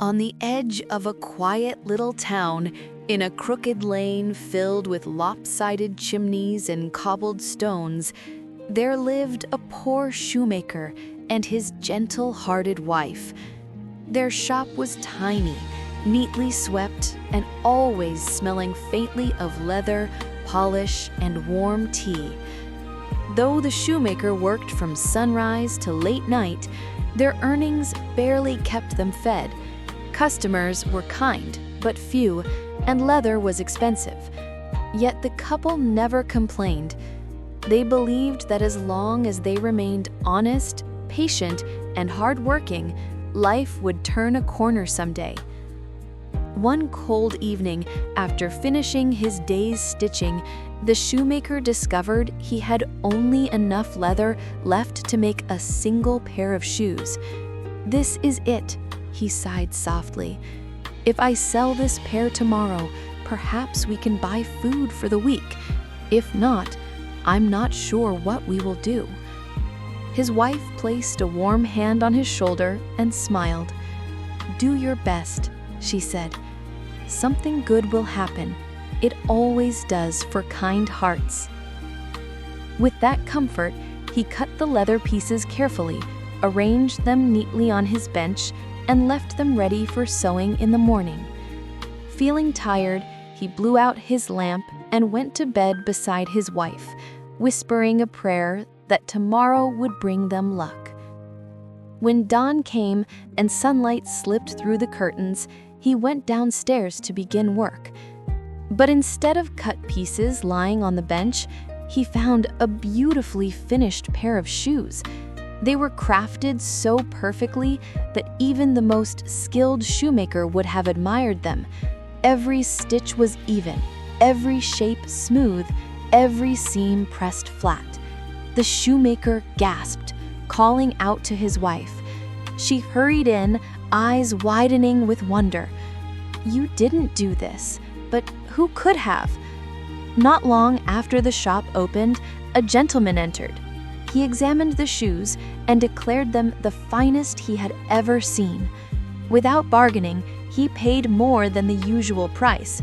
On the edge of a quiet little town, in a crooked lane filled with lopsided chimneys and cobbled stones, there lived a poor shoemaker and his gentle-hearted wife. Their shop was tiny, neatly swept, and always smelling faintly of leather, polish, and warm tea. Though the shoemaker worked from sunrise to late night, their earnings barely kept them fed. Customers were kind, but few, and leather was expensive. Yet the couple never complained. They believed that as long as they remained honest, patient, and hardworking, life would turn a corner someday. One cold evening, after finishing his day's stitching, the shoemaker discovered he had only enough leather left to make a single pair of shoes. "This is it," he sighed softly. "If I sell this pair tomorrow, perhaps we can buy food for the week. If not, I'm not sure what we will do." His wife placed a warm hand on his shoulder and smiled. "Do your best," she said. "Something good will happen. It always does for kind hearts." With that comfort, he cut the leather pieces carefully, arranged them neatly on his bench, and left them ready for sewing in the morning. Feeling tired, he blew out his lamp and went to bed beside his wife, whispering a prayer that tomorrow would bring them luck. When dawn came and sunlight slipped through the curtains, he went downstairs to begin work. But instead of cut pieces lying on the bench, he found a beautifully finished pair of shoes. They were crafted so perfectly that even the most skilled shoemaker would have admired them. Every stitch was even, every shape smooth, every seam pressed flat. The shoemaker gasped, calling out to his wife. She hurried in, eyes widening with wonder. "You didn't do this, but who could have?" Not long after the shop opened, a gentleman entered. He examined the shoes and declared them the finest he had ever seen. Without bargaining, he paid more than the usual price.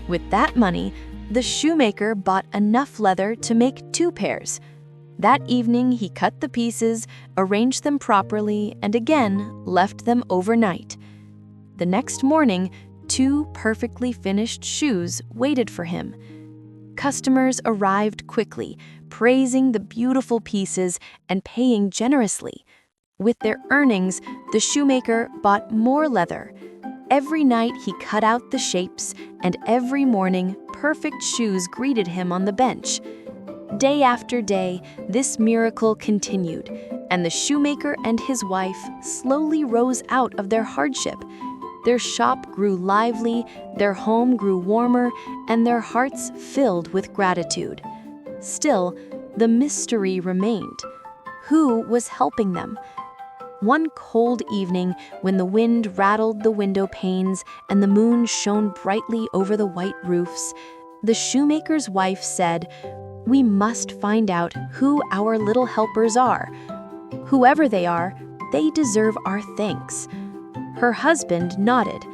With that money, the shoemaker bought enough leather to make 2 pairs. That evening, he cut the pieces, arranged them properly, and again left them overnight. The next morning, 2 perfectly finished shoes waited for him. Customers arrived quickly, praising the beautiful pieces and paying generously. With their earnings, the shoemaker bought more leather. Every night he cut out the shapes, and every morning perfect shoes greeted him on the bench. Day after day, this miracle continued, and the shoemaker and his wife slowly rose out of their hardship. Their shop grew lively, their home grew warmer, and their hearts filled with gratitude. Still, the mystery remained. Who was helping them? One cold evening, when the wind rattled the window panes and the moon shone brightly over the white roofs, the shoemaker's wife said, "We must find out who our little helpers are. Whoever they are, they deserve our thanks." Her husband nodded.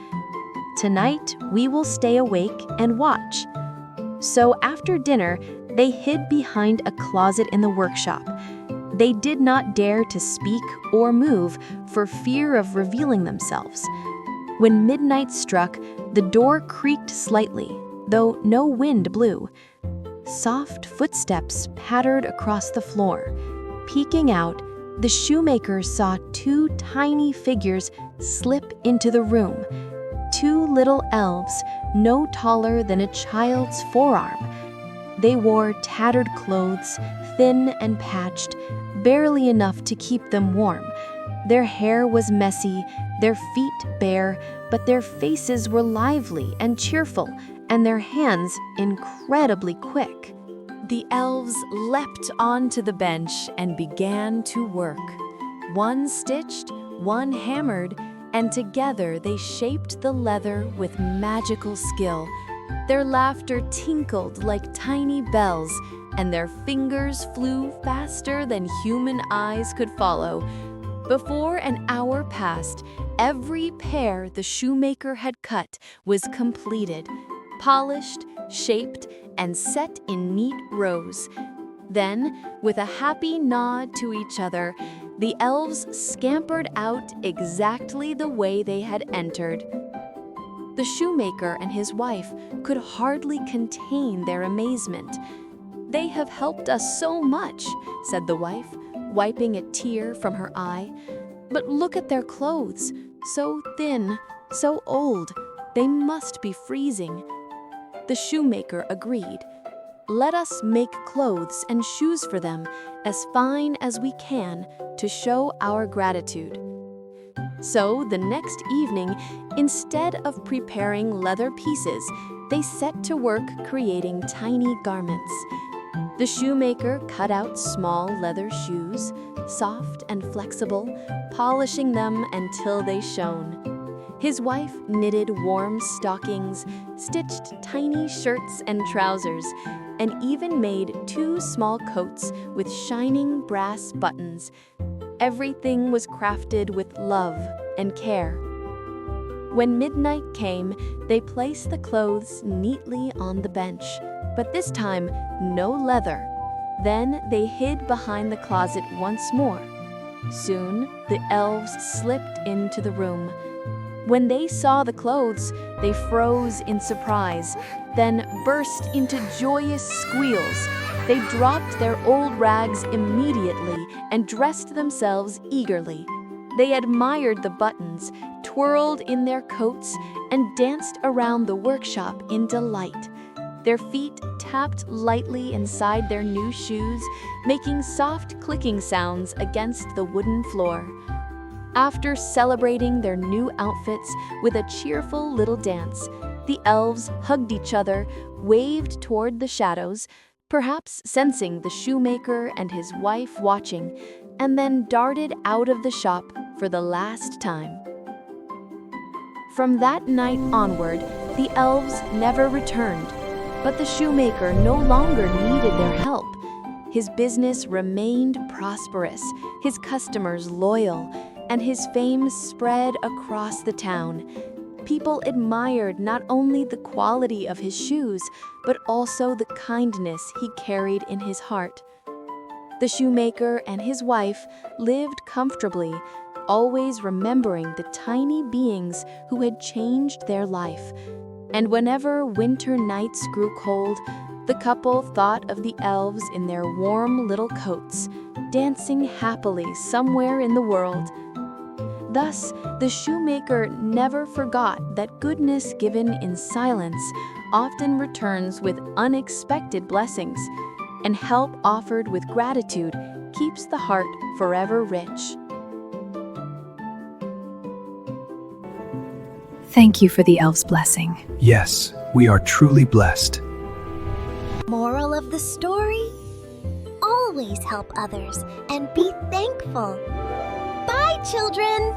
"Tonight, we will stay awake and watch." So after dinner, they hid behind a closet in the workshop. They did not dare to speak or move for fear of revealing themselves. When midnight struck, the door creaked slightly, though no wind blew. Soft footsteps pattered across the floor. Peeking out, the shoemaker saw 2 tiny figures slip into the room. 2 little elves, no taller than a child's forearm. They wore tattered clothes, thin and patched, barely enough to keep them warm. Their hair was messy, their feet bare, but their faces were lively and cheerful, and their hands incredibly quick. The elves leapt onto the bench and began to work. One stitched, one hammered, and together they shaped the leather with magical skill. Their laughter tinkled like tiny bells, and their fingers flew faster than human eyes could follow. Before an hour passed, Every pair the shoemaker had cut was completed, polished, shaped, and set in neat rows. Then, with a happy nod to each other, the elves scampered out exactly the way they had entered. The shoemaker and his wife could hardly contain their amazement. "They have helped us so much," said the wife, wiping a tear from her eye. "But look at their clothes, so thin, so old, they must be freezing." The shoemaker agreed. "Let us make clothes and shoes for them as fine as we can to show our gratitude." So the next evening, instead of preparing leather pieces, they set to work creating tiny garments. The shoemaker cut out small leather shoes, soft and flexible, polishing them until they shone. His wife knitted warm stockings, stitched tiny shirts and trousers, and even made 2 small coats with shining brass buttons. Everything was crafted with love and care. When midnight came, they placed the clothes neatly on the bench, but this time no leather. Then they hid behind the closet once more. Soon the elves slipped into the room. When they saw the clothes, they froze in surprise, then burst into joyous squeals. They dropped their old rags immediately and dressed themselves eagerly. They admired the buttons, twirled in their coats, and danced around the workshop in delight. Their feet tapped lightly inside their new shoes, making soft clicking sounds against the wooden floor. After celebrating their new outfits with a cheerful little dance, the elves hugged each other, waved toward the shadows, perhaps sensing the shoemaker and his wife watching, and then darted out of the shop for the last time. From that night onward, the elves never returned, but the shoemaker no longer needed their help. His business remained prosperous, his customers loyal, and his fame spread across the town. People admired not only the quality of his shoes, but also the kindness he carried in his heart. The shoemaker and his wife lived comfortably, always remembering the tiny beings who had changed their life. And whenever winter nights grew cold, the couple thought of the elves in their warm little coats, dancing happily somewhere in the world. Thus, the shoemaker never forgot that goodness given in silence often returns with unexpected blessings, and help offered with gratitude keeps the heart forever rich. Thank you for the elf's blessing. Yes, we are truly blessed. Moral of the story? Always help others and be thankful. Bye, children!